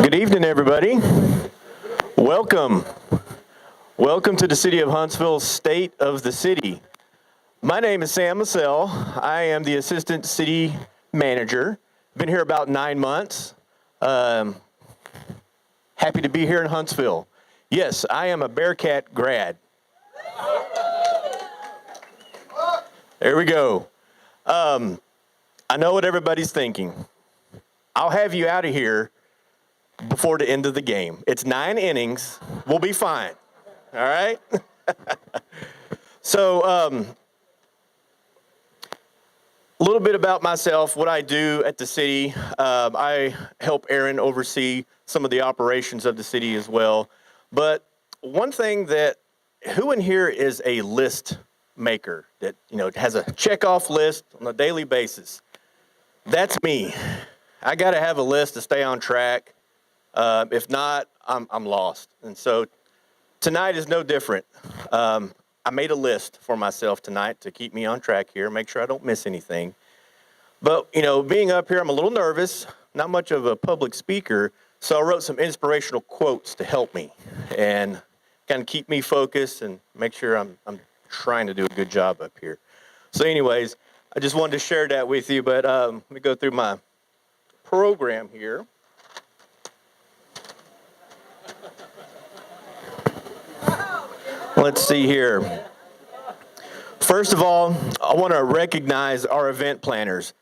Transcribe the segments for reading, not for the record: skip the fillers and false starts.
Good evening, everybody. Welcome. Welcome to the City of Huntsville, State of the City. My name is Sam Massell. I am the Assistant City Manager. Been here about 9 months. Happy to be here in Huntsville. Yes, I am a Bearcat grad. There we go. I know what everybody's thinking. I'll have you out of here before the end of the game. It's 9 innings. We'll be fine. All right? So, a little bit about myself, what I do at the city. I help Aaron oversee some of the operations of the city as well. But one thing who in here is a list maker that, has a check-off list on a daily basis? That's me. I got to have a list to stay on track. If not, I'm lost. And so tonight is no different. I made a list for myself tonight to keep me on track here, make sure I don't miss anything. But, being up here, I'm a little nervous, not much of a public speaker, so I wrote some inspirational quotes to help me and kind of keep me focused and make sure I'm trying to do a good job up here. So anyways, I just wanted to share that with you, but let me go through my program here. Let's see here. First of all, I want to recognize our event planners.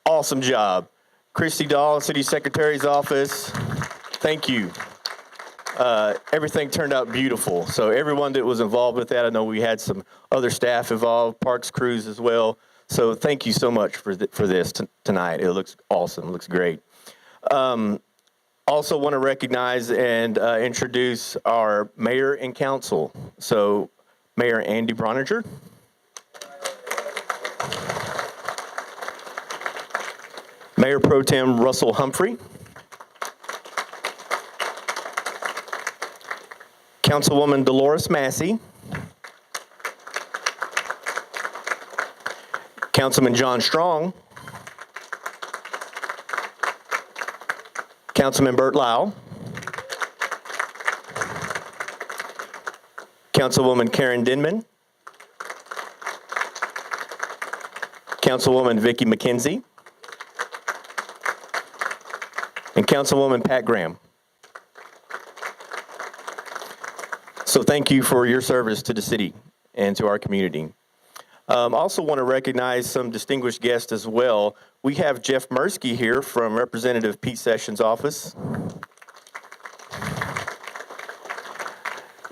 Awesome job. Christy Dahl, City Secretary's office, thank you. Everything turned out beautiful. So everyone that was involved with that, I know we had some other staff involved, parks crews as well. So thank you so much for this tonight. It looks awesome. It looks great. Also want to recognize and introduce our mayor and council. So Mayor Andy Broniger. Mayor Pro Tem Russell Humphrey. Councilwoman Dolores Massey. Councilman John Strong. Councilman Bert Lau. Councilwoman Karen Denman. Councilwoman Vicki McKenzie. And Councilwoman Pat Graham. So thank you for your service to the city and to our community. Also want to recognize some distinguished guests as well. We have Jeff Mursky here from Representative Pete Sessions' office.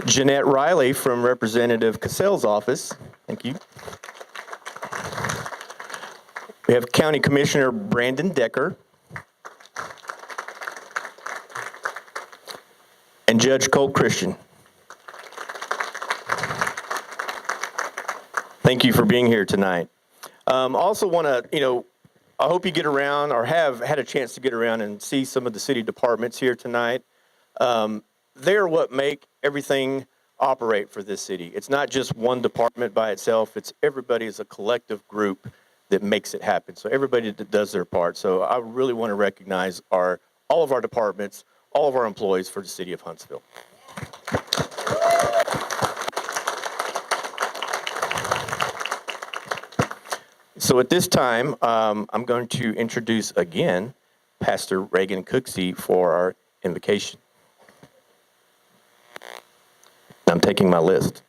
Jeanette Riley from Representative Cassell's office. Thank you. We have County Commissioner Brandon Decker. And Judge Colt Christian. Thank you for being here tonight. Also want to, I hope you get around or have had a chance to get around and see some of the city departments here tonight. They're what make everything operate for this city. It's not just one department by itself. It's everybody as a collective group that makes it happen. So everybody that does their part. So I really want to recognize all of our departments, all of our employees for the city of Huntsville. So at this time, I'm going to introduce again Pastor Reagan Cooksey for our invocation. I'm taking my list.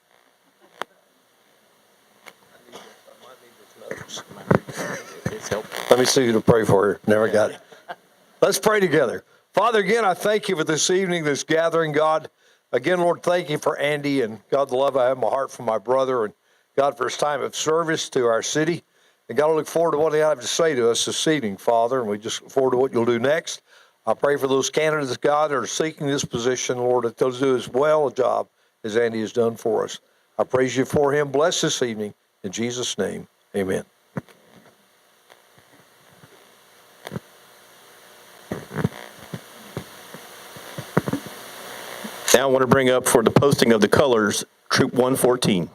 Let me see who to pray for. Never got it. Let's pray together. Father, again, I thank you for this evening, this gathering, God. Again, Lord, thank you for Andy and God, the love I have in my heart for my brother and God, for his time of service to our city. And God, I look forward to what they have to say to us this evening, Father, and we just look forward to what you'll do next. I pray for those candidates, God, that are seeking this position, Lord, that they'll do as well a job as Andy has done for us. I praise you for him. Bless this evening. In Jesus' name, amen. Now I want to bring up for the posting of the colors, Troop 114.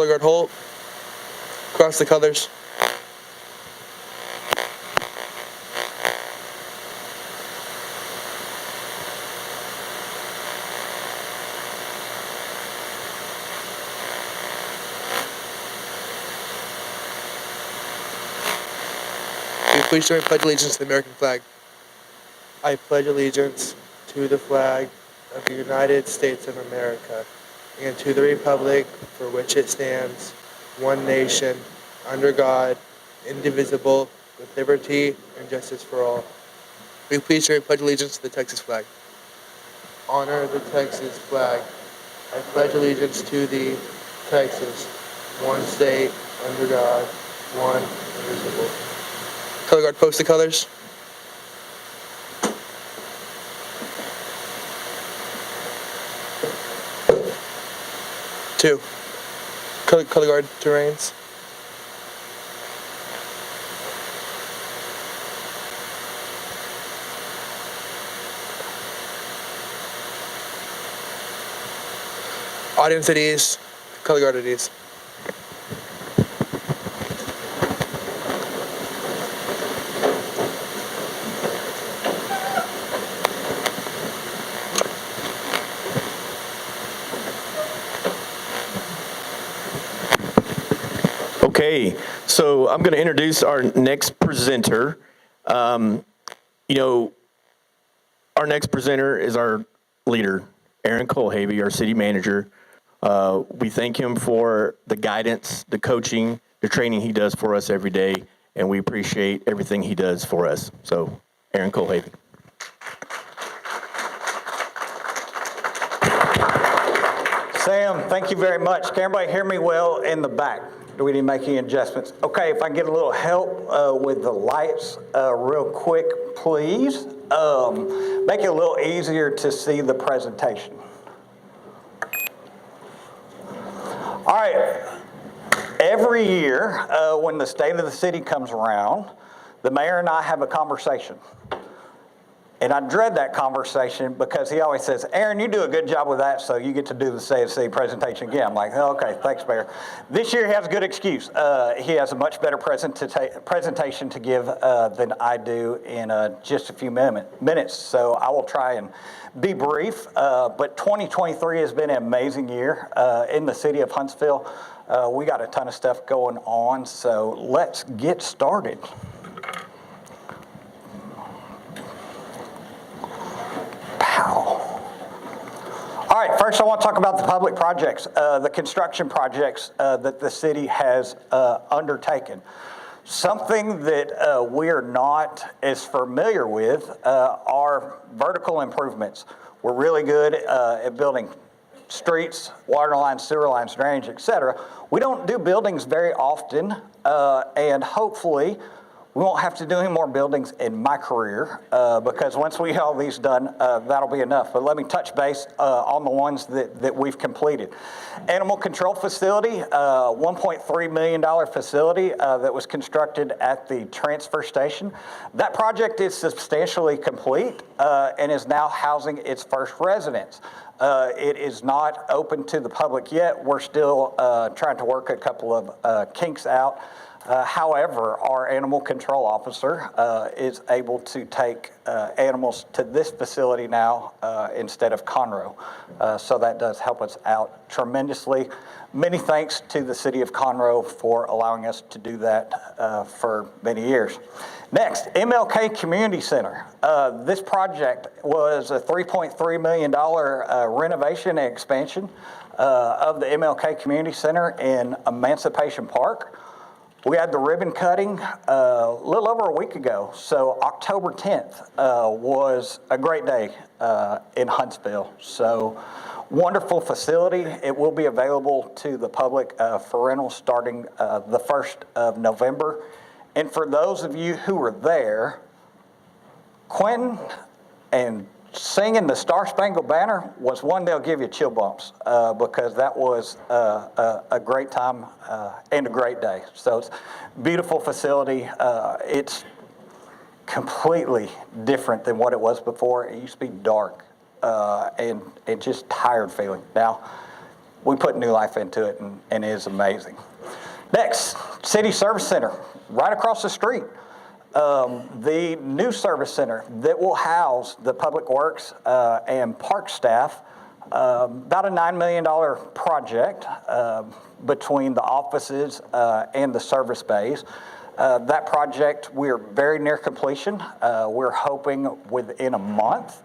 guard Holt. Cross the colors. Will you please join me in pledge allegiance to the American flag? I pledge allegiance to the flag of the United States of America and to the republic for which it stands, one nation, under God, indivisible, with liberty and justice for all. Will you please join me in pledge allegiance to the Texas flag? Honor the Texas flag. I pledge allegiance to the Texas, one state, under God, one indivisible. Color guard, post the colors. Two. Color guard terrains. Audience at ease. Color guard at ease. Okay, so I'm going to introduce our next presenter. Our next presenter is our leader, Aaron Colhavy, our city manager. We thank him for the guidance, the coaching, the training he does for us every day, and we appreciate everything he does for us. So, Aaron Colhavy. Sam, thank you very much. Can everybody hear me well in the back? Do we need to make any adjustments? Okay, if I get a little help with the lights real quick, please. Make it a little easier to see the presentation. All right. Every year when the State of the City comes around, the mayor and I have a conversation. And I dread that conversation because he always says, Aaron, you do a good job with that, so you get to do the State of the City presentation again. I'm like, oh, okay, thanks, Mayor. This year he has a good excuse. He has a much better presentation to give than I do in just a few minutes. So I will try and be brief. But 2023 has been an amazing year in the city of Huntsville. We got a ton of stuff going on, so let's get started. All right, first I want to talk about the public projects, the construction projects that the city has undertaken. Something that we are not as familiar with are vertical improvements. We're really good at building streets, water lines, sewer lines, drainage, etc. We don't do buildings very often, and hopefully we won't have to do any more buildings in my career because once we have all these done, that'll be enough. But let me touch base on the ones that we've completed. Animal control facility, $1.3 million facility that was constructed at the transfer station. That project is substantially complete and is now housing its first residents. It is not open to the public yet. We're still trying to work a couple of kinks out. However, our animal control officer is able to take animals to this facility now instead of Conroe. So that does help us out tremendously. Many thanks to the city of Conroe for allowing us to do that for many years. Next, MLK Community Center. This project was a $3.3 million renovation and expansion of the MLK Community Center in Emancipation Park. We had the ribbon cutting a little over a week ago, so October 10th was a great day in Huntsville. So wonderful facility. It will be available to the public for rental starting the 1st of November. And for those of you who were there, Quentin and singing the Star Spangled Banner was one they'll give you chill bumps because that was a great time and a great day. So it's a beautiful facility. It's completely different than what it was before. It used to be dark and just tired feeling. Now, we put new life into it, and it is amazing. Next, City Service Center, right across the street. The new service center that will house the Public Works and Park staff, about a $9 million project between the offices and the service bays. That project, we are very near completion. We're hoping within a month.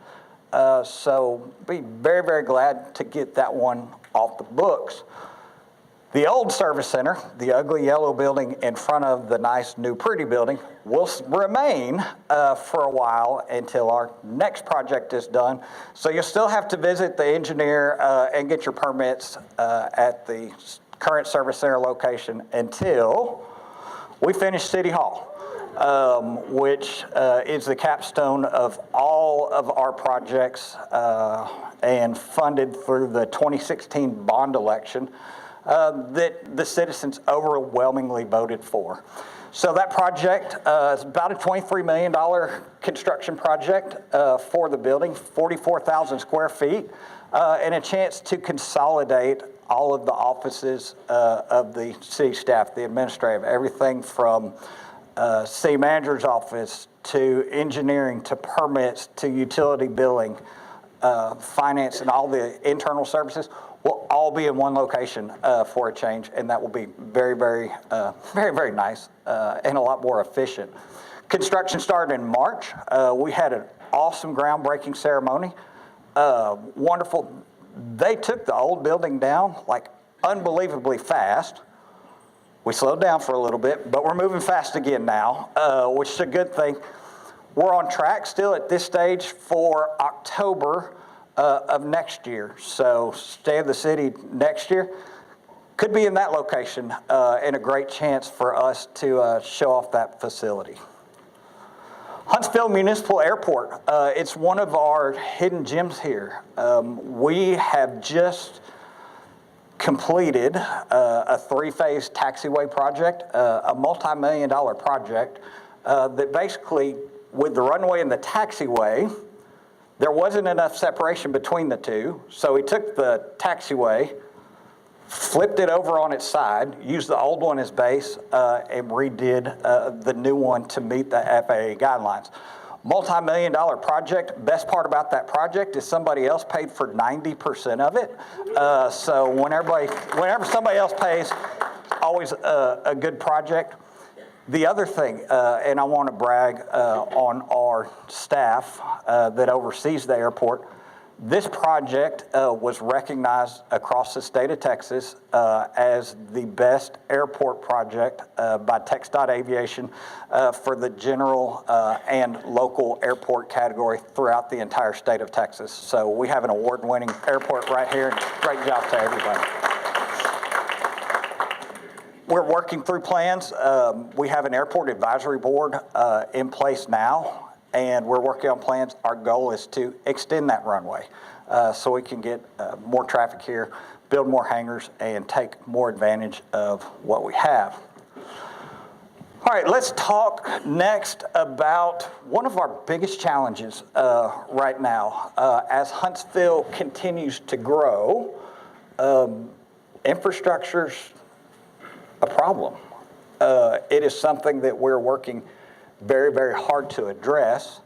So be very, very glad to get that one off the books. The old service center, the ugly yellow building in front of the nice new pretty building, will remain for a while until our next project is done. So you'll still have to visit the engineer and get your permits at the current service center location until we finish City Hall, which is the capstone of all of our projects and funded through the 2016 bond election that the citizens overwhelmingly voted for. So that project is about a $23 million construction project for the building, 44,000 square feet, and a chance to consolidate all of the offices of the city staff, the administrative, everything from city manager's office to engineering to permits to utility billing, finance, and all the internal services will all be in one location for a change, and that will be very, very, very nice and a lot more efficient. Construction started in March. We had an awesome groundbreaking ceremony. Wonderful. They took the old building down like unbelievably fast. We slowed down for a little bit, but we're moving fast again now, which is a good thing. We're on track still at this stage for October of next year. So State of the City next year could be in that location and a great chance for us to show off that facility. Huntsville Municipal Airport, it's one of our hidden gems here. We have just completed a three-phase taxiway project, a multi-million-dollar project that basically, with the runway and the taxiway, there wasn't enough separation between the two, so we took the taxiway, flipped it over on its side, used the old one as base, and redid the new one to meet the FAA guidelines. Multi-million-dollar project. Best part about that project is somebody else paid for 90% of it. So whenever somebody else pays, always a good project. The other thing, and I want to brag on our staff that oversees the airport, this project was recognized across the state of Texas as the best airport project by TxDOT Aviation for the general and local airport category throughout the entire state of Texas. So we have an award-winning airport right here. Great job to everybody. We're working through plans. We have an airport advisory board in place now, and we're working on plans. Our goal is to extend that runway so we can get more traffic here, build more hangars, and take more advantage of what we have. All right, let's talk next about one of our biggest challenges right now. As Huntsville continues to grow, infrastructure's a problem. It is something that we're working very, very hard to address.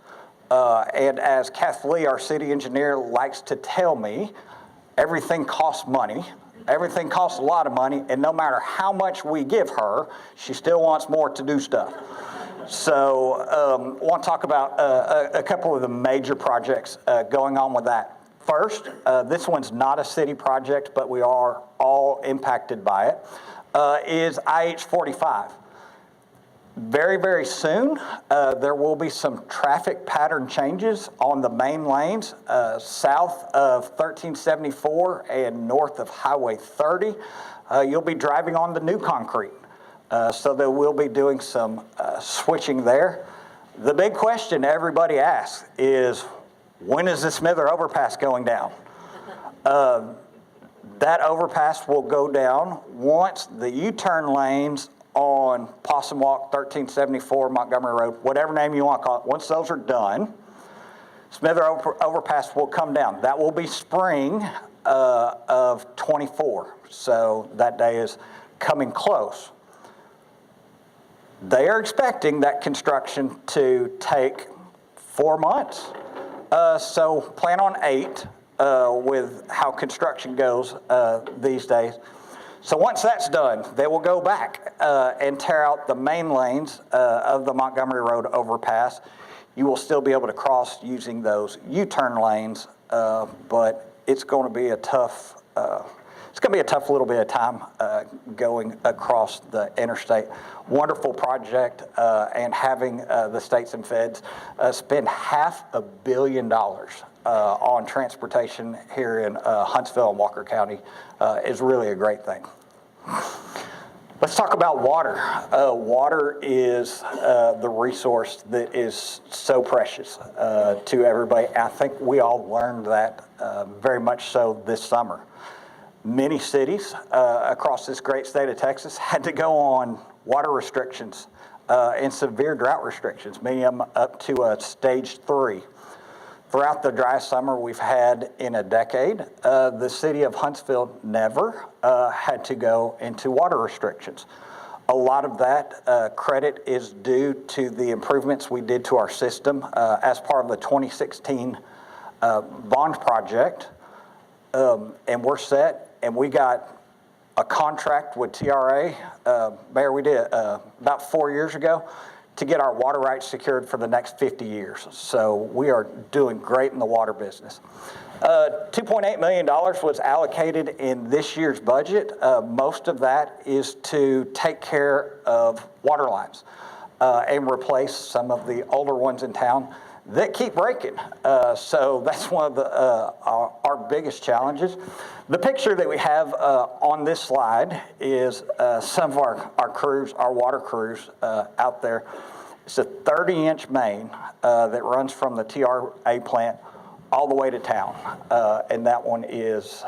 And as Kath Lee, our city engineer, likes to tell me, everything costs money. Everything costs a lot of money, and no matter how much we give her, she still wants more to do stuff. So I want to talk about a couple of the major projects going on with that. First, this one's not a city project, but we are all impacted by it, is IH-45. Very, very soon, there will be some traffic pattern changes on the main lanes south of 1374 and north of Highway 30. You'll be driving on the new concrete, so they will be doing some switching there. The big question everybody asks is, when is the Smither overpass going down? That overpass will go down once the U-turn lanes on Possum Walk, 1374, Montgomery Road, whatever name you want to call it. Once those are done, Smither Overpass will come down. That will be spring of 24. So that day is coming close. They are expecting that construction to take 4 months. So plan on 8 with how construction goes these days. So once that's done, they will go back and tear out the main lanes of the Montgomery Road overpass. You will still be able to cross using those U-turn lanes, but it's going to be a tough. It's going to be a tough little bit of time going across the interstate. Wonderful project, and having the states and feds spend $500 million on transportation here in Huntsville and Walker County is really a great thing. Let's talk about water. Water is the resource that is so precious to everybody. I think we all learned that very much so this summer. Many cities across this great state of Texas had to go on water restrictions and severe drought restrictions, many of them up to a stage 3. Throughout the dry summer we've had in a decade, the city of Huntsville never had to go into water restrictions. A lot of that credit is due to the improvements we did to our system as part of the 2016 bond project, and we're set. And we got a contract with TRA, Mayor, we did about 4 years ago, to get our water rights secured for the next 50 years. So we are doing great in the water business. $2.8 million was allocated in this year's budget. Most of that is to take care of water lines and replace some of the older ones in town that keep breaking. So that's one of the, our biggest challenges. The picture that we have on this slide is some of our crews, our water crews out there. It's a 30-inch main that runs from the TRA plant all the way to town. And that one is,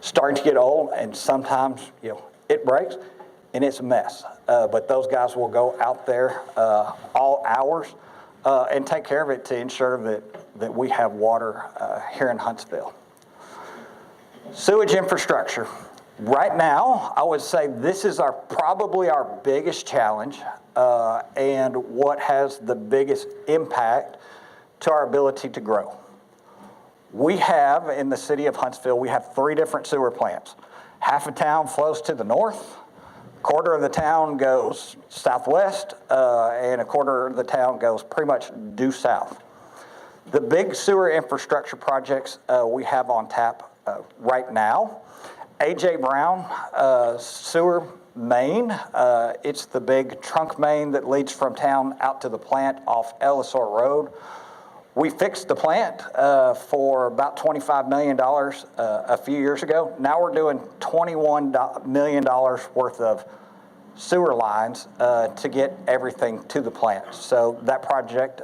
starting to get old, and sometimes, it breaks and it's a mess. But those guys will go out there all hours and take care of it to ensure that we have water here in Huntsville. Sewage infrastructure. Right now, I would say this is probably our biggest challenge and what has the biggest impact to our ability to grow. We have, in the city of Huntsville, we have 3 different sewer plants. Half of town flows to the north, a quarter of the town goes southwest, and a quarter of the town goes pretty much due south. The big sewer infrastructure projects we have on tap right now, A.J. Brown sewer main. It's the big trunk main that leads from town out to the plant off Ellisor Road. We fixed the plant for about $25 million a few years ago. Now we're doing $21 million worth of sewer lines to get everything to the plant. So that project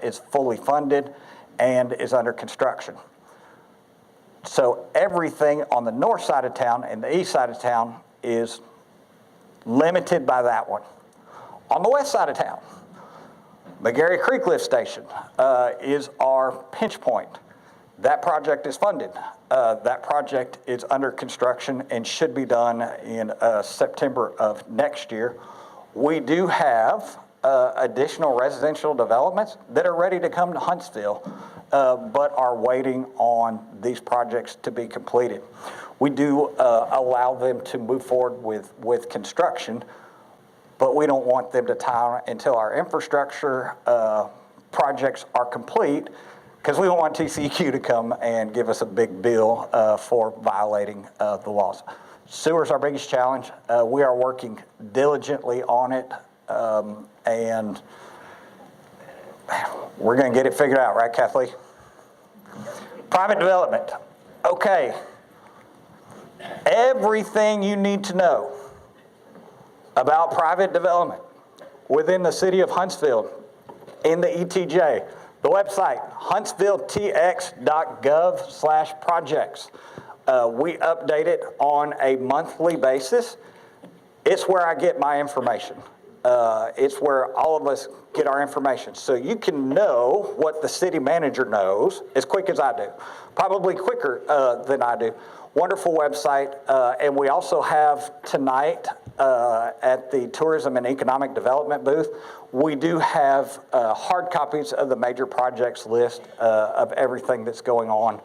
is fully funded and is under construction. So everything on the north side of town and the east side of town is limited by that one. On the west side of town, McGarry Creek Lift Station is our pinch point. That project is funded. That project is under construction and should be done in September of next year. We do have additional residential developments that are ready to come to Huntsville, but are waiting on these projects to be completed. We do allow them to move forward with construction, but we don't want them to tie until our infrastructure projects are complete, because we don't want TCEQ to come and give us a big bill for violating the laws. Sewer's our biggest challenge. We are working diligently on it, and we're going to get it figured out, right, Kathleen? Private development. Okay. Everything you need to know about private development within the city of Huntsville in the ETJ. The website, huntsvilletx.gov/projects. We update it on a monthly basis. It's where I get my information. It's where all of us get our information. So you can know what the city manager knows as quick as I do, probably quicker than I do. Wonderful website. And we also have tonight at the Tourism and Economic Development booth, we do have hard copies of the major projects list of everything that's going on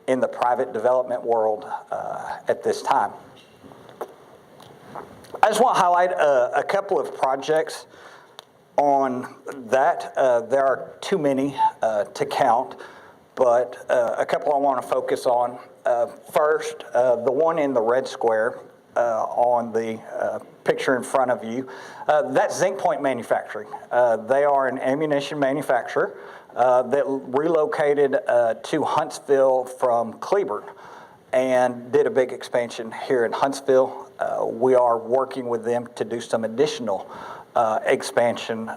in the private development world at this time. I just want to highlight a couple of projects on that. There are too many to count, but a couple I want to focus on. First, the one in the red square on the picture in front of you, that's Zinc Point Manufacturing. They are an ammunition manufacturer that relocated to Huntsville from Cleburne and did a big expansion here in Huntsville. We are working with them to do some additional expansion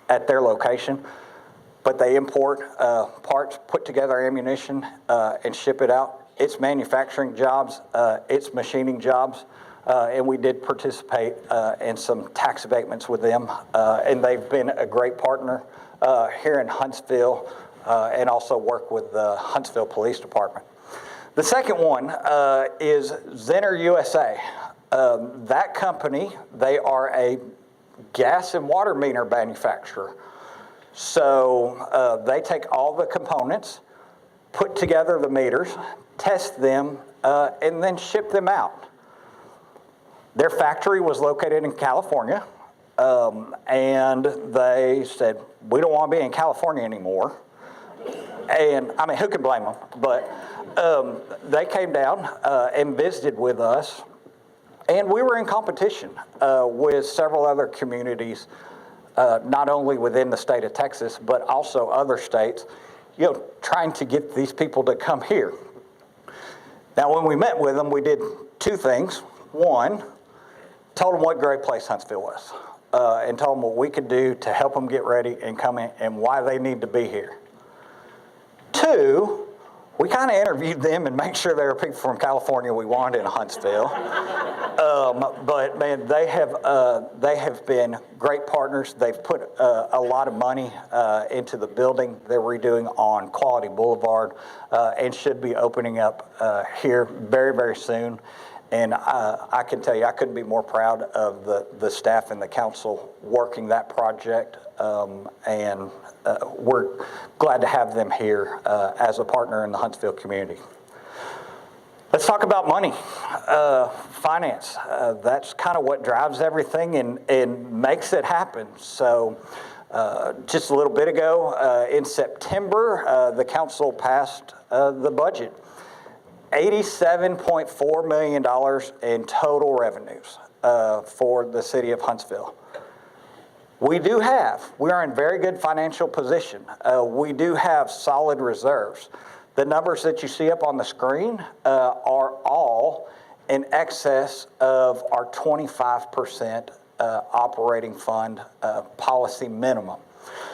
at their location, but they import parts, put together ammunition, and ship it out. It's manufacturing jobs, it's machining jobs, and we did participate in some tax abatements with them, and they've been a great partner here in Huntsville, and also work with the Huntsville Police Department. The second one is Zenner USA. That company, they are a gas and water meter manufacturer. So they take all the components, put together the meters, test them, and then ship them out. Their factory was located in California, and they said, we don't want to be in California anymore. And I mean, who can blame them? But they came down and visited with us, and we were in competition with several other communities, not only within the state of Texas, but also other states, trying to get these people to come here. Now, when we met with them, we did two things. One, told them what a great place Huntsville was, and told them what we could do to help them get ready and come in and why they need to be here. Two, we kind of interviewed them and made sure they were people from California we wanted in Huntsville. But man, they have been great partners. They've put a lot of money into the building they're redoing on Quality Boulevard, and should be opening up here very, very soon. And I can tell you, I couldn't be more proud of the staff and the council working that project. And we're glad to have them here as a partner in the Huntsville community. Let's talk about money, finance. That's kind of what drives everything and makes it happen. So just a little bit ago, in September, the council passed the budget. $87.4 million in total revenues for the city of Huntsville. We are in very good financial position. We do have solid reserves. The numbers that you see up on the screen are all in excess of our 25% operating fund policy minimum.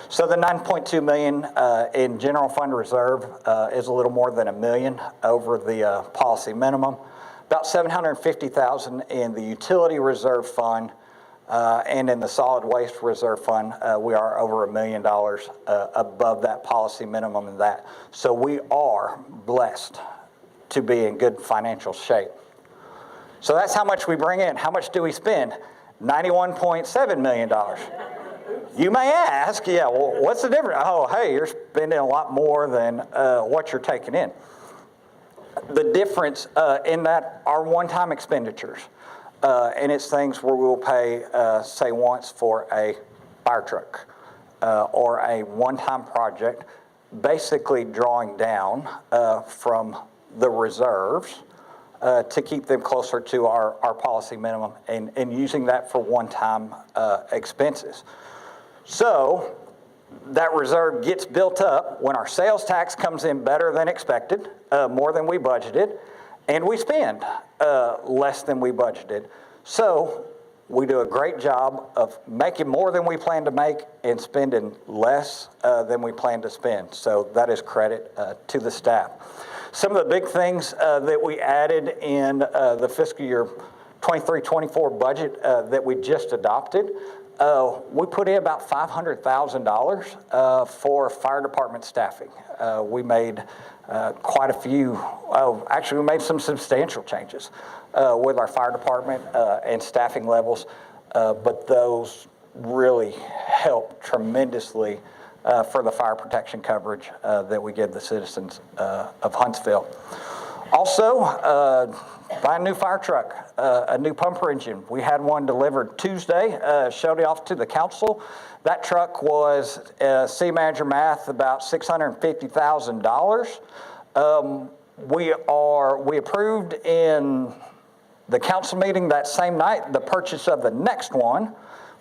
So the $9.2 million in general fund reserve is a little more than $1 million over the policy minimum. About $750,000 in the utility reserve fund, and in the solid waste reserve fund, we are over $1 million above that policy minimum in that. So we are blessed to be in good financial shape. So that's how much we bring in. How much do we spend? $91.7 million. You may ask, yeah, well, what's the difference? Oh, hey, you're spending a lot more than what you're taking in. The difference in that are one-time expenditures. And it's things where we'll pay, say, once for a fire truck or a one-time project, basically drawing down from the reserves to keep them closer to our policy minimum and using that for one-time expenses. So that reserve gets built up when our sales tax comes in better than expected, more than we budgeted, and we spend less than we budgeted. So we do a great job of making more than we plan to make and spending less than we plan to spend. So that is credit to the staff. Some of the big things that we added in the fiscal year 23-24 budget that we just adopted, we put in about $500,000 for fire department staffing. We made quite a few, actually we made some substantial changes with our fire department and staffing levels, but those really help tremendously for the fire protection coverage that we give the citizens of Huntsville. Also, buy a new fire truck, a new pumper engine. We had one delivered Tuesday, showed it off to the council. That truck was, city manager math, about $650,000. We approved in the council meeting that same night the purchase of the next one,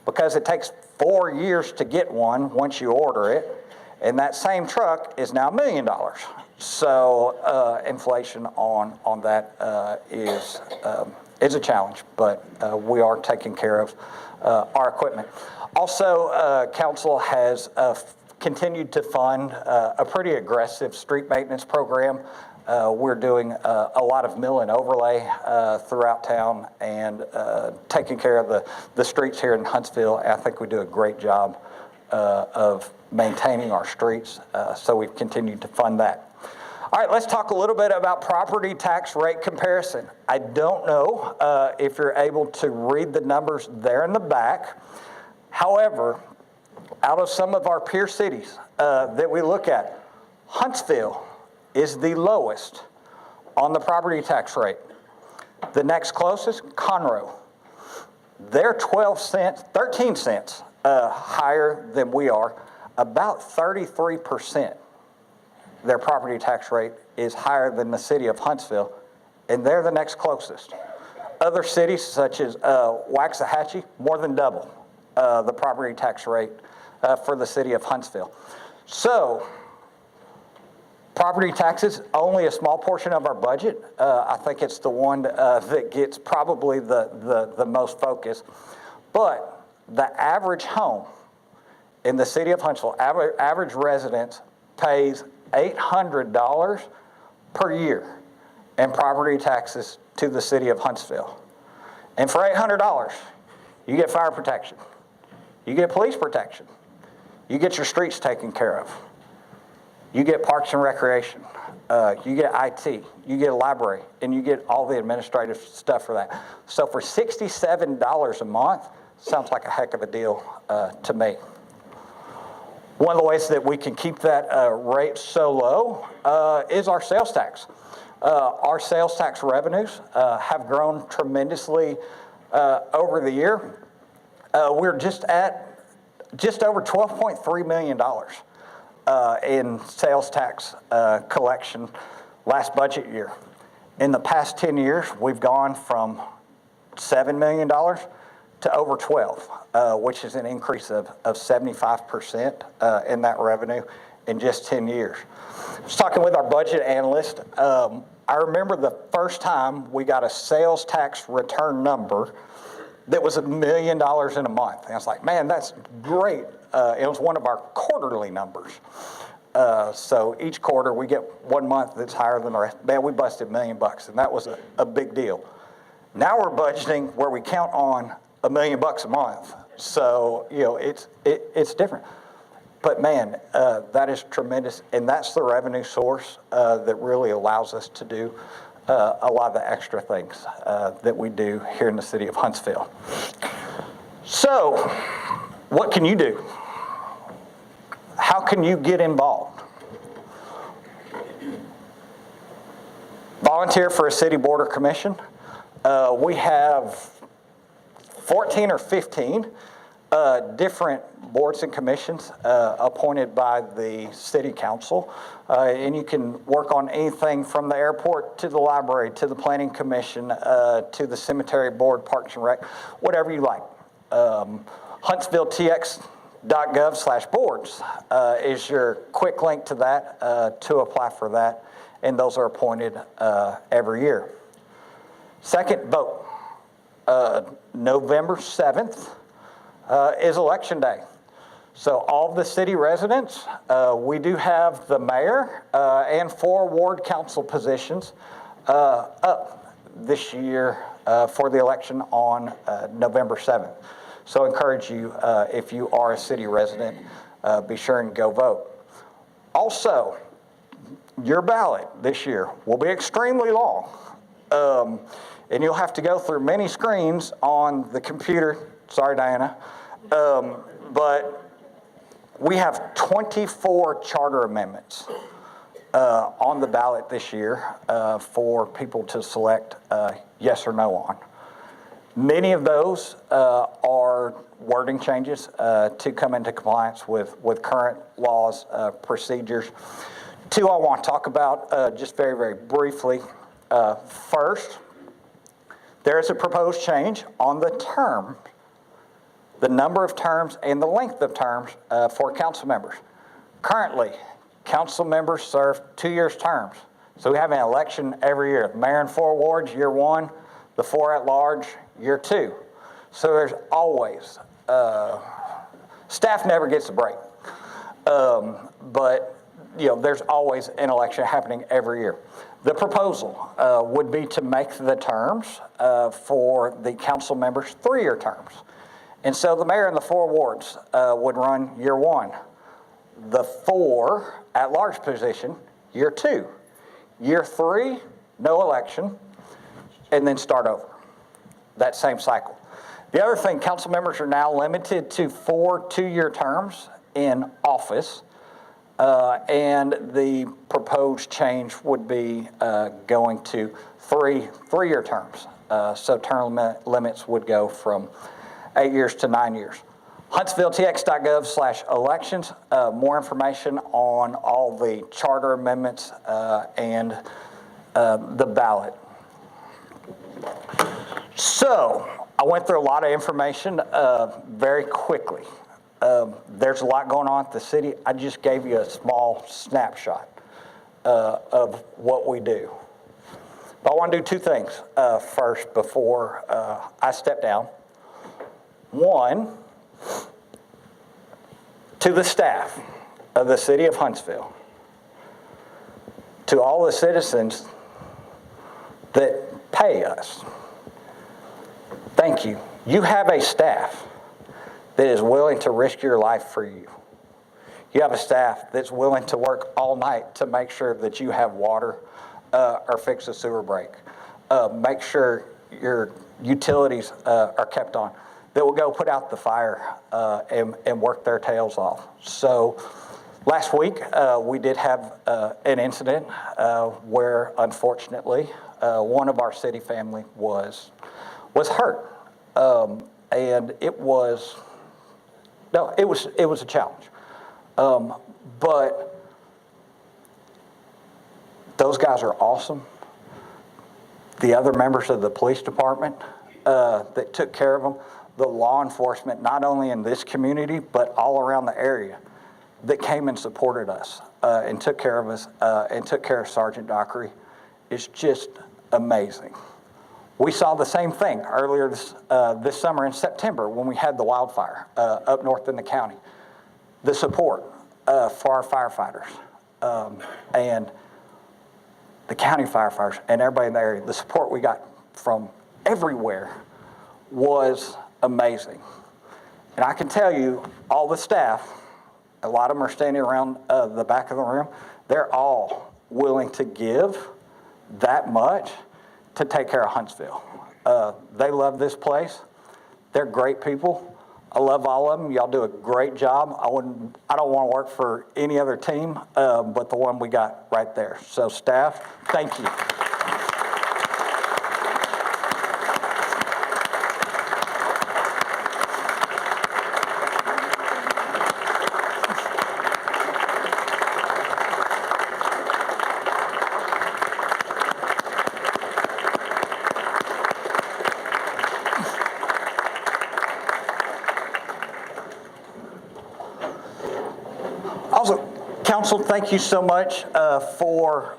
because it takes 4 years to get one once you order it. And that same truck is now $1 million. So inflation on that is a challenge, but we are taking care of our equipment. Also, council has continued to fund a pretty aggressive street maintenance program. We're doing a lot of mill and overlay throughout town and taking care of the streets here in Huntsville. I think we do a great job of maintaining our streets, so we've continued to fund that. All right, let's talk a little bit about property tax rate comparison. I don't know if you're able to read the numbers there in the back. However, out of some of our peer cities that we look at, Huntsville is the lowest on the property tax rate. The next closest, Conroe. They're 13 cents higher than we are, about 33%. Their property tax rate is higher than the city of Huntsville, and they're the next closest. Other cities, such as Waxahachie, more than double the property tax rate for the city of Huntsville. So, property taxes, only a small portion of our budget. I think it's the one that gets probably the most focus. But the average home in the city of Huntsville, average resident pays $800 per year in property taxes to the city of Huntsville. And for $800, you get fire protection, you get police protection, you get your streets taken care of, you get parks and recreation, you get IT, you get a library, and you get all the administrative stuff for that. So for $67 a month, sounds like a heck of a deal to me. One of the ways that we can keep that rate so low is our sales tax. Our sales tax revenues have grown tremendously over the year. We're just over $12.3 million in sales tax collection last budget year. In the past 10 years, we've gone from $7 million to over 12, which is an increase of 75% in that revenue in just 10 years. I was talking with our budget analyst. I remember the first time we got a sales tax return number that was $1 million in a month. And I was like, man, that's great. It was one of our quarterly numbers. So each quarter we get 1 month that's higher than the rest. Man, we busted $1 million, and that was a big deal. Now we're budgeting where we count on $1 million a month. So, you know, it's different. But man, that is tremendous, and that's the revenue source that really allows us to do a lot of the extra things that we do here in the city of Huntsville. So, what can you do? How can you get involved? Volunteer for a city board or commission. We have 14 or 15 different boards and commissions appointed by the city council. And you can work on anything from the airport to the library to the planning commission to the cemetery board, parks and rec, whatever you like. HuntsvilleTX.gov/boards is your quick link to that to apply for that. And those are appointed every year. Second, vote. November 7th is election day. So all the city residents, we do have the mayor and 4 ward council positions up this year. for the election on November 7th. So I encourage you, if you are a city resident, be sure and go vote. Also, your ballot this year will be extremely long. And you'll have to go through many screens on the computer. Sorry, Diana. But we have 24 charter amendments on the ballot this year for people to select yes or no on. Many of those are wording changes to come into compliance with current laws, procedures. Two I want to talk about just very, very briefly. First, there is a proposed change on the term, the number of terms and the length of terms for council members. Currently, council members serve 2-year terms. So we have an election every year. The mayor and 4 wards, year 1, the 4 at large, year 2. So there's always, staff never gets a break. But there's always an election happening every year. The proposal would be to make the terms for the council members 3-year terms. And so the mayor and the 4 wards would run year 1. The 4 at-large position, year 2. Year 3, no election, and then start over. That same cycle. The other thing, council members are now limited to 4 two-year terms in office. And the proposed change would be going to 3 three-year terms. So term limits would go from 8 years to 9 years. HuntsvilleTX.gov/elections. More information on all the charter amendments and the ballot. So I went through a lot of information very quickly. There's a lot going on at the city. I just gave you a small snapshot of what we do. But I want to do 2 things first before I step down. One, to the staff of the city of Huntsville, to all the citizens that pay us, thank you. You have a staff that is willing to risk your life for you. You have a staff that's willing to work all night to make sure that you have water or fix a sewer break. Make sure your utilities are kept on. That will go put out the fire and work their tails off. So last week we did have an incident where unfortunately one of our city family was hurt. And it was a challenge. But those guys are awesome. The other members of the police department that took care of them, the law enforcement, not only in this community, but all around the area, that came and supported us and took care of us and took care of Sergeant Dockery, is just amazing. We saw the same thing earlier this summer in September when we had the wildfire up north in the county. The support for our firefighters and the county firefighters and everybody in the area, the support we got from everywhere was amazing. And I can tell you, all the staff, a lot of them are standing around the back of the room, they're all willing to give that much to take care of Huntsville. They love this place. They're great people. I love all of them. Y'all do a great job. I don't want to work for any other team but the one we got right there. So staff, thank you. Also, council, thank you so much for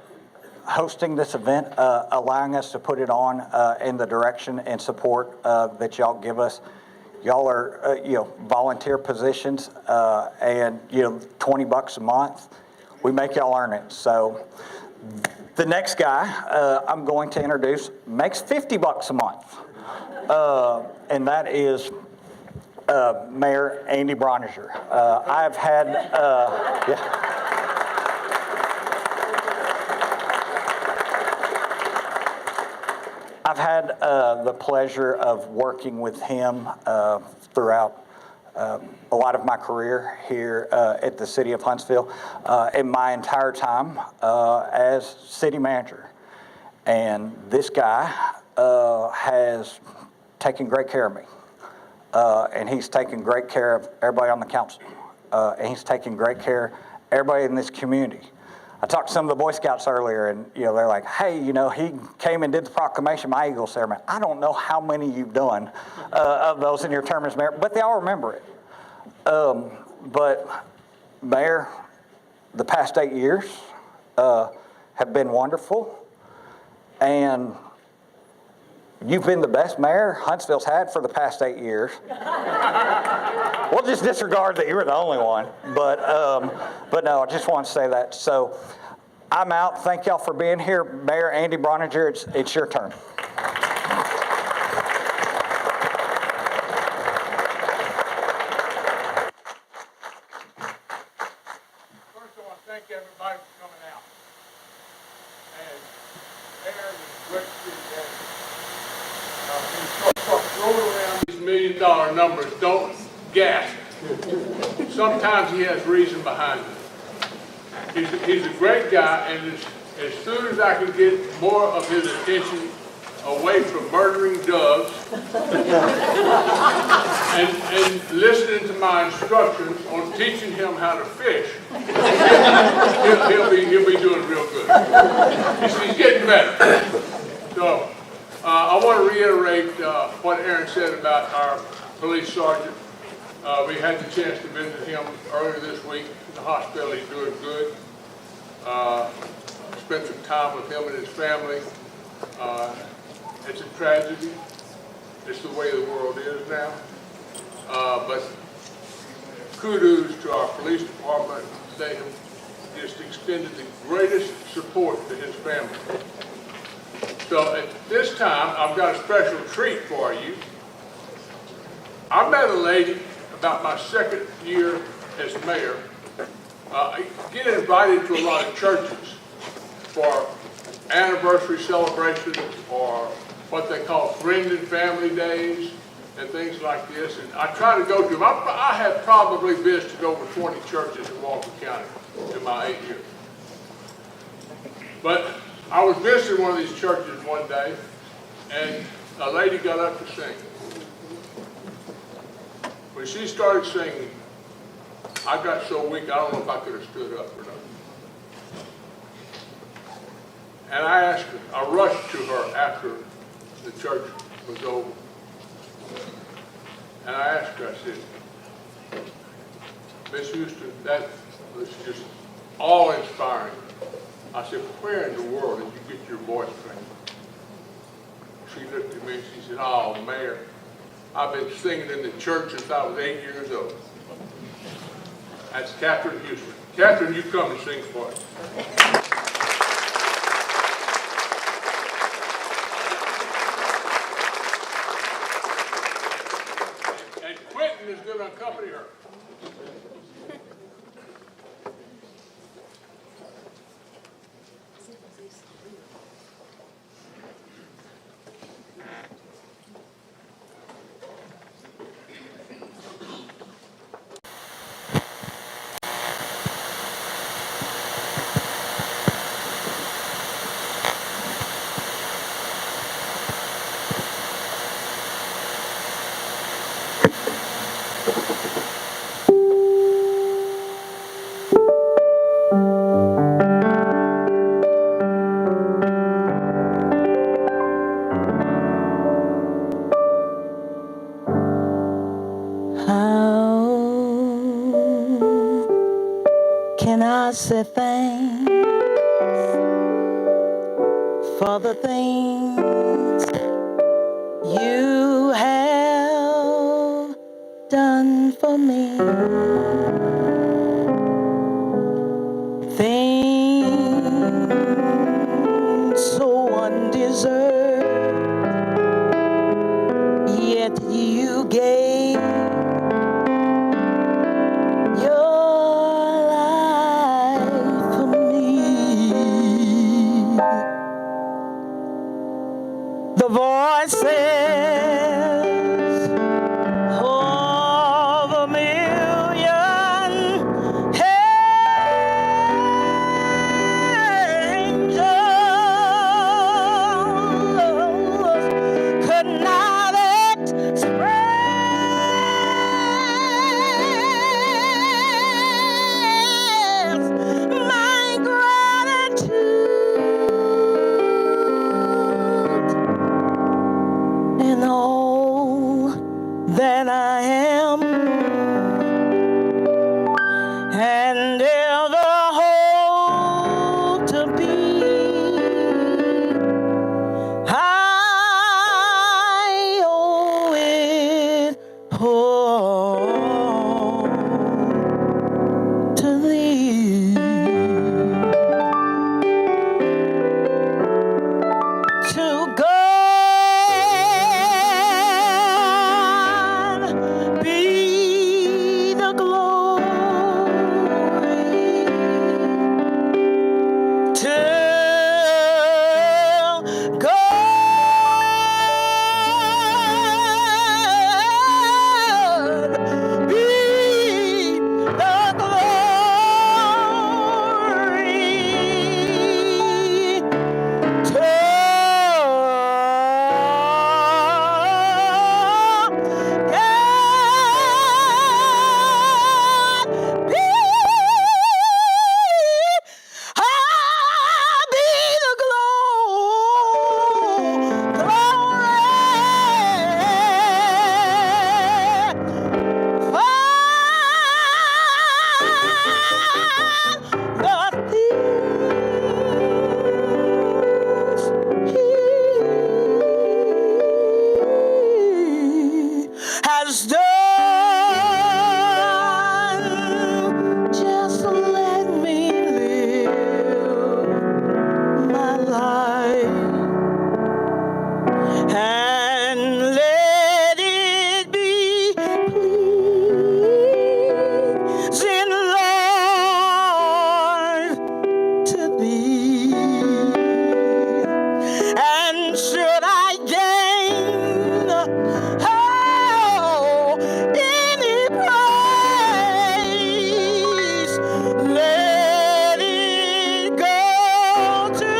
hosting this event, allowing us to put it on in the direction and support that y'all give us. Y'all are, volunteer positions and, $20 a month. We make y'all earn it. So The next guy I'm going to introduce makes $50 a month, and that is Mayor Andy Broniger. I've had, I've had the pleasure of working with him throughout a lot of my career here at the city of Huntsville in my entire time as city manager. And this guy has taken great care of me. And he's taken great care of everybody on the council. And he's taken great care of everybody in this community. I talked to some of the Boy Scouts earlier, and they're like, "Hey, he came and did the proclamation, my Eagle ceremony." I don't know how many you've done of those in your term as mayor, but they all remember it. But Mayor, the past 8 years have been wonderful, and you've been the best mayor Huntsville's had for the past 8 years. We'll just disregard that you were the only one, but no, I just want to say that. So I'm out. Thank y'all for being here. Mayor Andy Broniger, it's your turn. First, I want to thank everybody for coming out. And Aaron is great to see today. Rolling around these $1 million numbers, don't gasp. Sometimes he has reason behind it. He's a great guy, and as soon as I can get more of his attention away from murdering doves and listening to my instructions on teaching him how to fish, he'll be doing real good. He's getting better. So I want to reiterate what Aaron said about our police sergeant. We had the chance to visit him earlier this week in the hospital. He's doing good. Spent some time with him and his family. It's a tragedy. It's the way the world is now. But kudos to our police department. They have just extended the greatest support to his family. So at this time, I've got a special treat for you. I met a lady about my second year as mayor. I get invited to a lot of churches for anniversary celebrations or what they call friend and family days and things like this. And I try to go to them. I have probably visited over 20 churches in Walker County in my 8 years. But I was visiting one of these churches one day, and a lady got up to sing. When she started singing, I got so weak, I don't know if I could have stood up or not. And I asked her, I rushed to her after the church was over. And I asked her, I said, Miss Houston, that was just awe-inspiring. I said, where in the world did you get your voice trained? She looked at me and she said, oh, Mayor, I've been singing in the church since I was 8 years old. That's Catherine Houston. Catherine, you come and sing for us. And Quentin is going to accompany her. Can I say thanks for the things you have done for me? Things Has done. Just let me live my life and let it be pleasing, Lord, to thee. And should I gain any praise, let it go to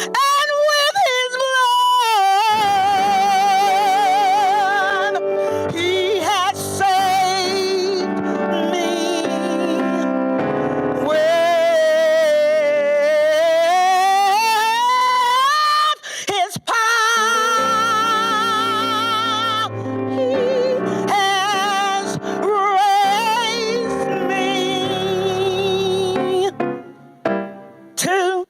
and with his blood he has saved me. With his power he has raised me to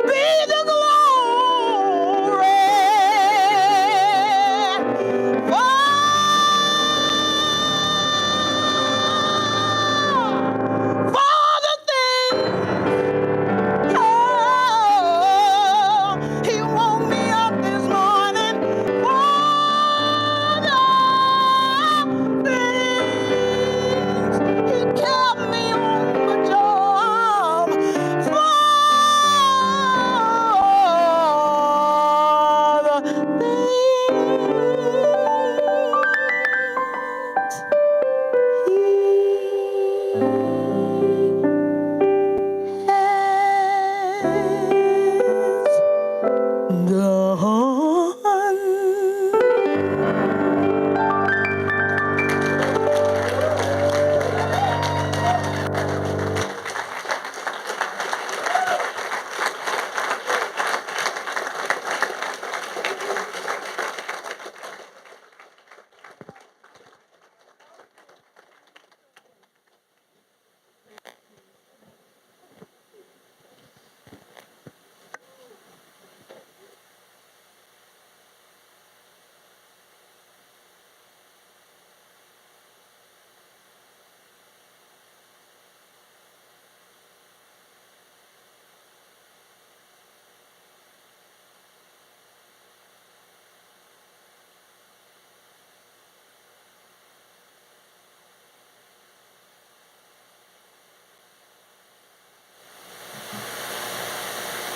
be the glory for the things. Oh, he woke me up this morning for the things. He kept me on the job for the things he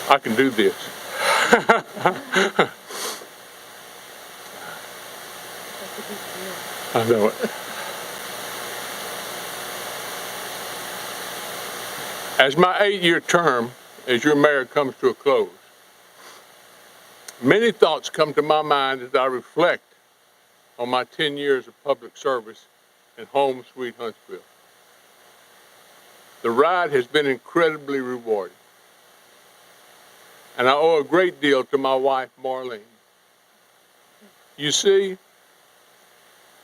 I can do this. I know it. As my 8-year term as your mayor comes to a close, many thoughts come to my mind as I reflect on my 10 years of public service in home sweet Huntsville. The ride has been incredibly rewarding, and I owe a great deal to my wife, Marlene. You see,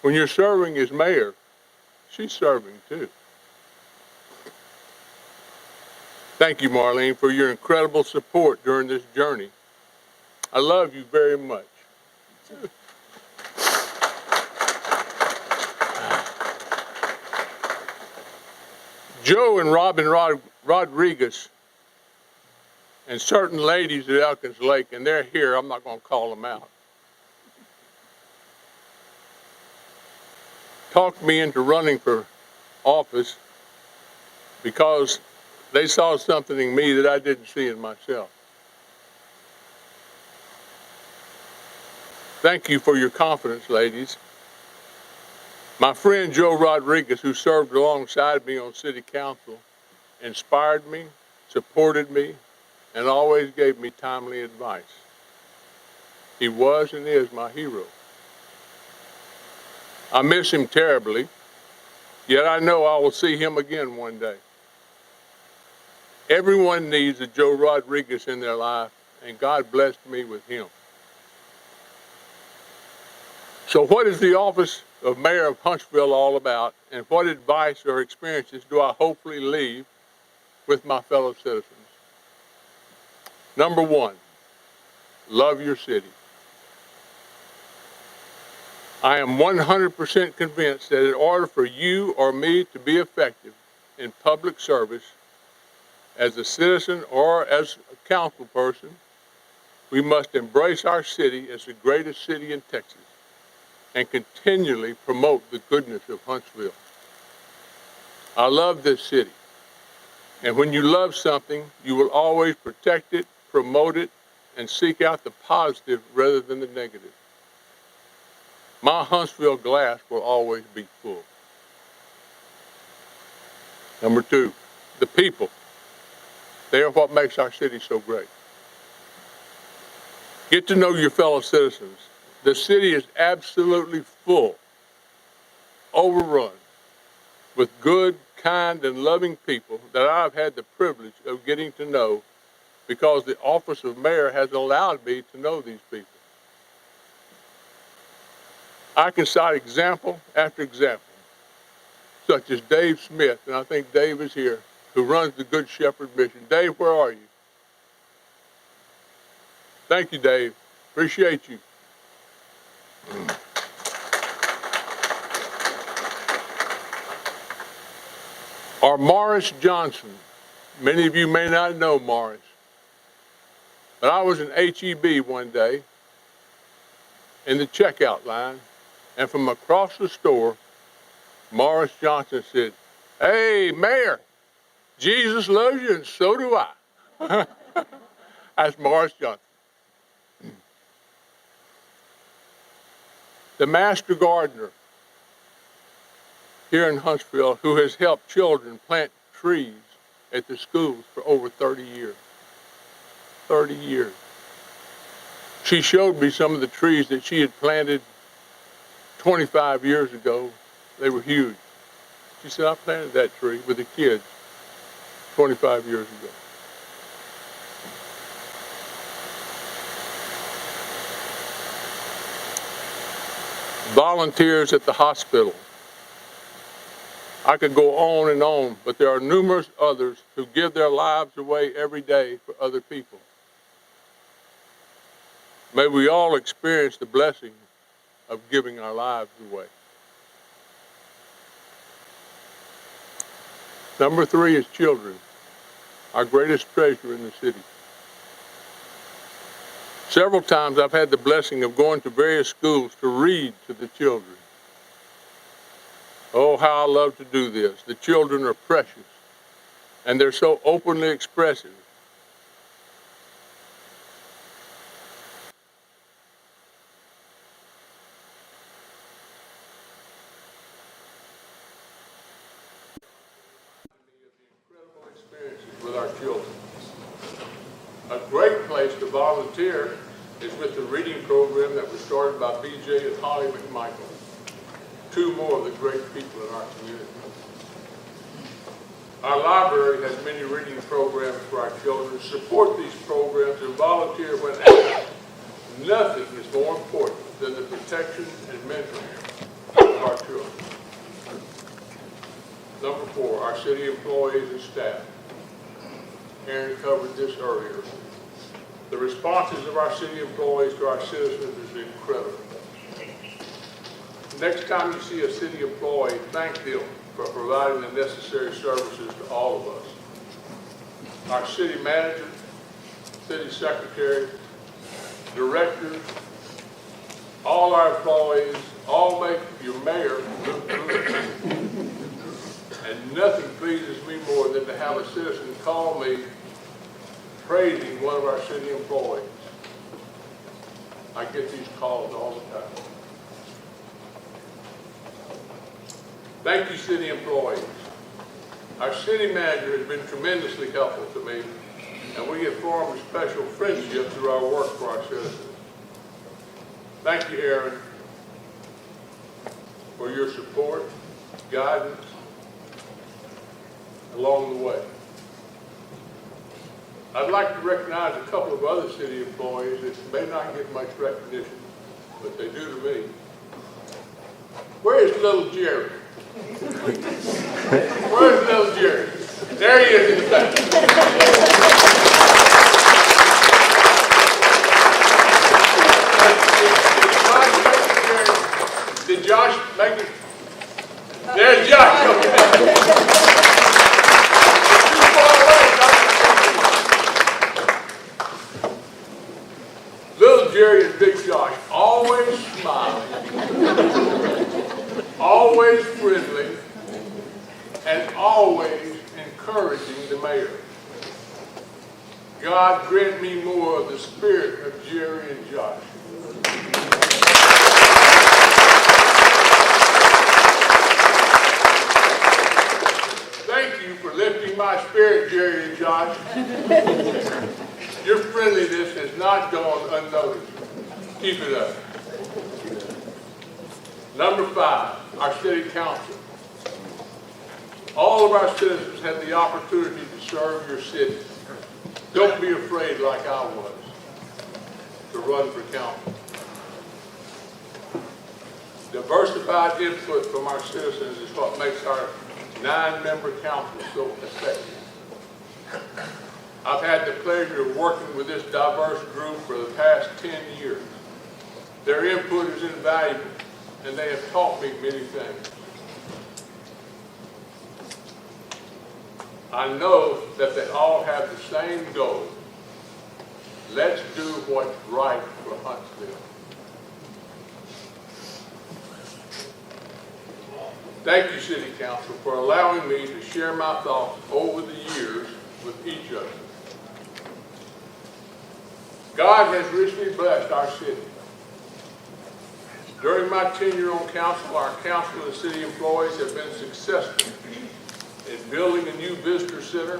when you're serving as mayor, she's serving too. Thank you, Marlene, for your incredible support during this journey. I love you very much. Joe and Robin Rodriguez and certain ladies at Elkins Lake, and they're here, I'm not going to call them out, talked me into running for office because they saw something in me that I didn't see in myself. Thank you for your confidence, ladies. My friend Joe Rodriguez, who served alongside me on city council, inspired me, supported me, and always gave me timely advice. He was and is my hero. I miss him terribly, yet I know I will see him again one day. Everyone needs a Joe Rodriguez in their life, and God blessed me with him. So what is the office of Mayor of Huntsville all about, and what advice or experiences do I hopefully leave with my fellow citizens? Number one, love your city. I am 100% convinced that in order for you or me to be effective in public service, as a citizen or as a council person, we must embrace our city as the greatest city in Texas and continually promote the goodness of Huntsville. I love this city, and when you love something, you will always protect it, promote it, and seek out the positive rather than the negative. My Huntsville glass will always be full. Number two, the people. They are what makes our city so great. Get to know your fellow citizens. The city is absolutely full, overrun with good, kind, and loving people that I've had the privilege of getting to know because the office of mayor has allowed me to know these people. I can cite example after example, such as Dave Smith, and I think Dave is here, who runs the Good Shepherd Mission. Dave, where are you? Thank you, Dave. Appreciate you. Or Morris Johnson. Many of you may not know Morris, but I was in HEB one day in the checkout line, and from across the store, Morris Johnson said, "Hey, Mayor, Jesus loves you and so do I." That's Morris Johnson. The master gardener here in Huntsville who has helped children plant trees at the schools for over 30 years. 30 years. She showed me some of the trees that she had planted 25 years ago. They were huge. She said, "I planted that tree with the kids 25 years ago." Volunteers at the hospital. I could go on and on, but there are numerous others who give their lives away every day for other people. May we all experience the blessing of giving our lives away. Number three is children, our greatest treasure in the city. Several times I've had the blessing of going to various schools to read to the children. Oh, how I love to do this. The children are precious, and they're so openly expressive. Incredible experiences with our children. A great place to volunteer is with the reading program that was started by BJ and Holly McMichael, two more of the great people in our community. Our library has many reading programs for our children. Support these programs and volunteer when asked. Nothing is more important than the protection and mentoring of our children. Number four, our city employees and staff. Aaron covered this earlier. The responses of our city employees to our citizens is incredible. Next time you see a city employee, thank them for providing the necessary services to all of us. Our city manager, city secretary, directors, all our employees, all make your mayor look good. And nothing pleases me more than to have a citizen call me praising one of our city employees. I get these calls all the time. Thank you, city employees. Our city manager has been tremendously helpful to me, and we have formed a special friendship through our work for our citizens. Thank you, Aaron, for your support, guidance along the way. I'd like to recognize a couple of other city employees that may not get much recognition, but they do to me. Where is little Jerry? Where's little Jerry? There he is in the back. Did Josh make it? There's Josh. Okay. Little Jerry and Big Josh, always smiling, always friendly, and always encouraging the mayor. God grant me more of the spirit of Jerry and Josh. Thank you for lifting my spirit, Jerry and Josh. Your friendliness has not gone unnoticed. Keep it up. Number 5, our city council. All of our citizens have the opportunity to serve your city. Don't be afraid like I was to run for council. Diversified input from our citizens is what makes our 9-member council so effective. I've had the pleasure of working with this diverse group for the past 10 years. Their input is invaluable, and they have taught me many things. I know that they all have the same goal. Let's do what's right for Huntsville. Thank you, City Council, for allowing me to share my thoughts over the years with each of you. God has richly blessed our city. During my tenure on council, our council and city employees have been successful in building a new visitor center,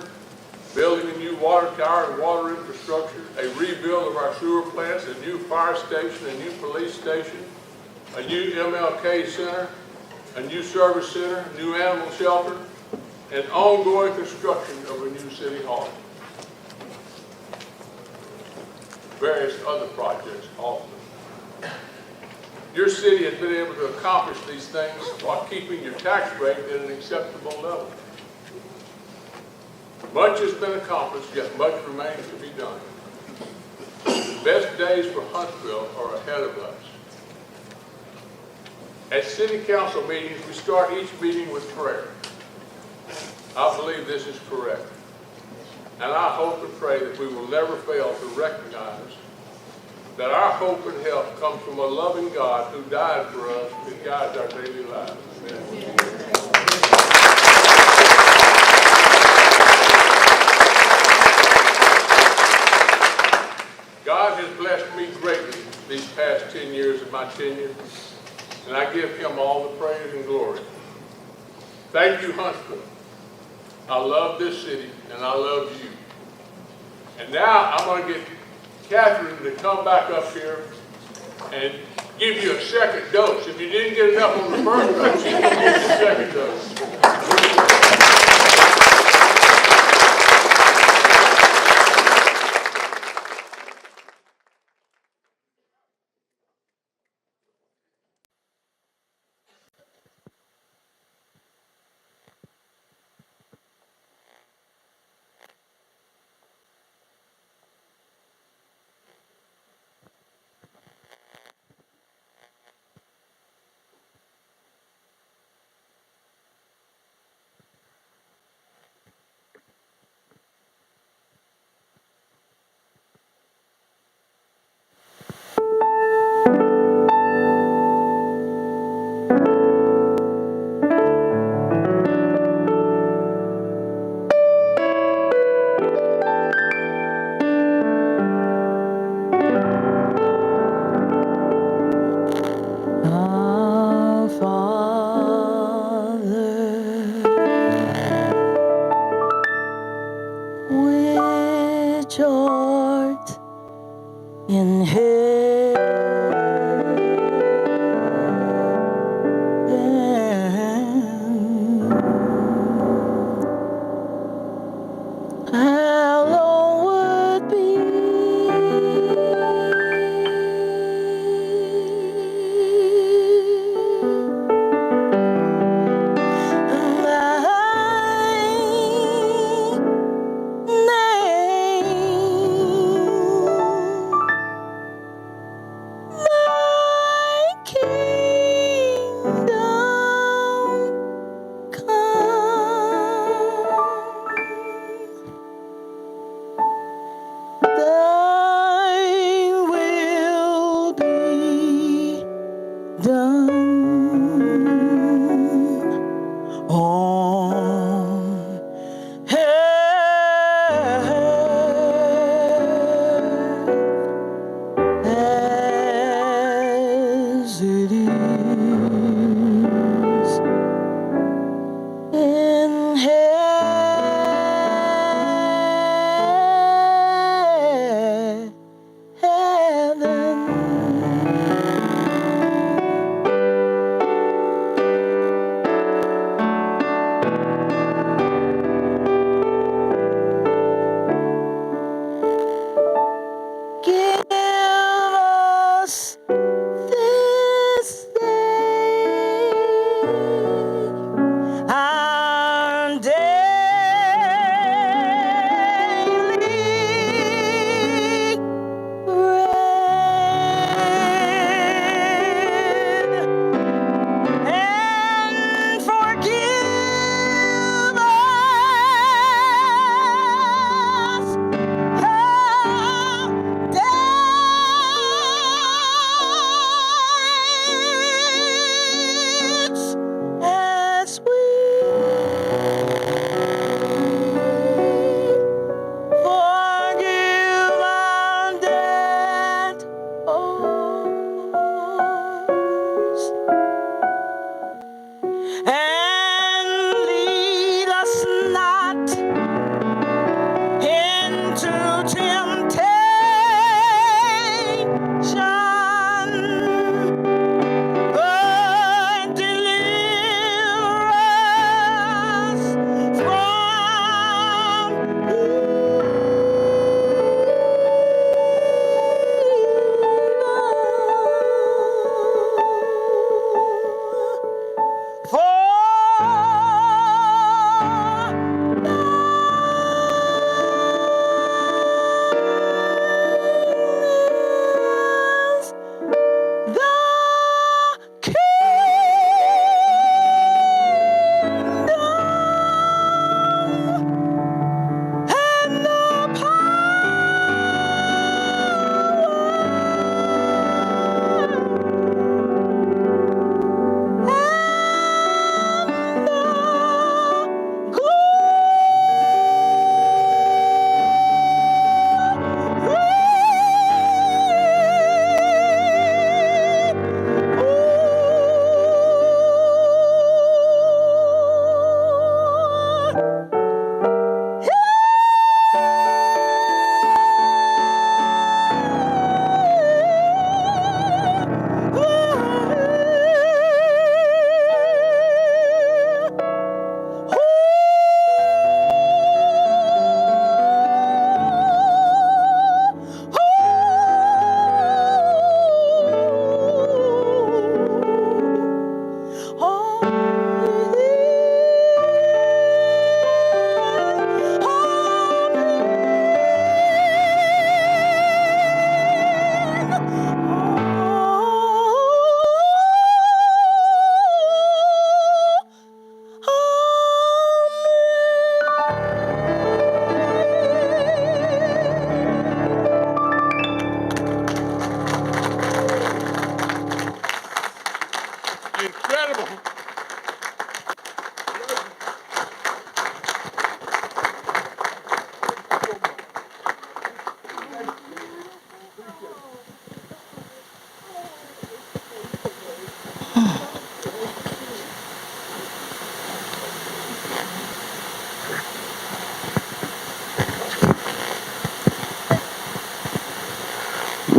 building a new water tower and water infrastructure, a rebuild of our sewer plants, a new fire station, a new police station, a new MLK center, a new service center, a new animal shelter, and ongoing construction of a new city hall. Various other projects also. Your city has been able to accomplish these things while keeping your tax rate at an acceptable level. Much has been accomplished, yet much remains to be done. The best days for Huntsville are ahead of us. At city council meetings, we start each meeting with prayer. I believe this is correct. And I hope and pray that we will never fail to recognize that our hope and help comes from a loving God who died for us and guides our daily lives. Amen. God has blessed me greatly these past 10 years of my tenure, and I give him all the praise and glory. Thank you, Huntsville. I love this city, and I love you. And now I'm going to get Catherine to come back up here and give you a second dose. If you didn't get enough on the first dose, she's going to give you a second dose. chart in heaven. How long would be my name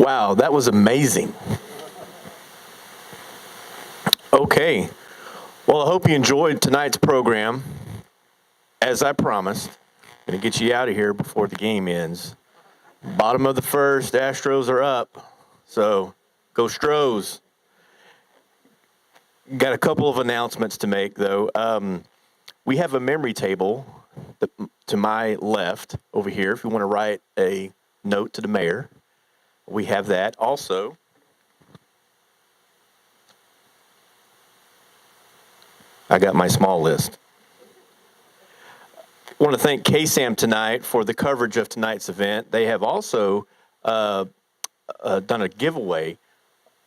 Wow, that was amazing. Okay. Well, I hope you enjoyed tonight's program. As I promised, going to get you out of here before the game ends. Bottom of the first, Astros are up. So go Stros. Got a couple of announcements to make, though. We have a memory table to my left over here if you want to write a note to the mayor. We have that. Also, I got my small list. I want to thank KSAM tonight for the coverage of tonight's event. They have also done a giveaway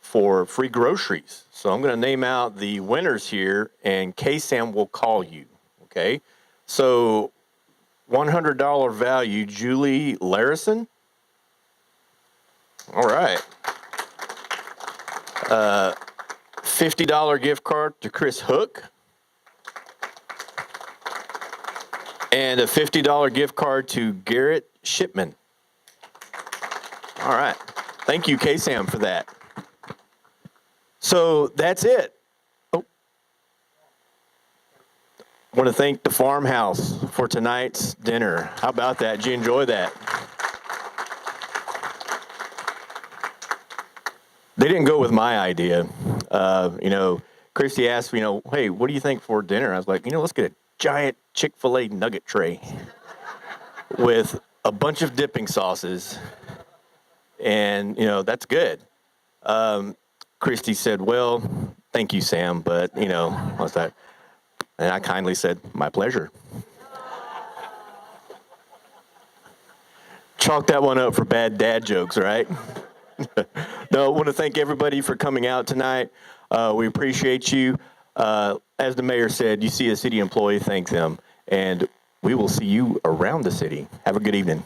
for free groceries. So I'm going to name out the winners here, and KSAM will call you, okay? So $100 value, Julie Larison. All right. $50 gift card to Chris Hook. And a $50 gift card to Garrett Shipman. All right. Thank you, KSAM, for that. So that's it. Oh. I want to thank the farmhouse for tonight's dinner. How about that? Did you enjoy that? They didn't go with my idea. Christy asked me, hey, what do you think for dinner? I was like, let's get a giant Chick-fil-A nugget tray with a bunch of dipping sauces. And, that's good. Christy said, well, thank you, Sam, but, what's that? And I kindly said, my pleasure. Chalk that one up for bad dad jokes, right? No, I want to thank everybody for coming out tonight. We appreciate you. As the mayor said, you see a city employee, thank them. And we will see you around the city. Have a good evening.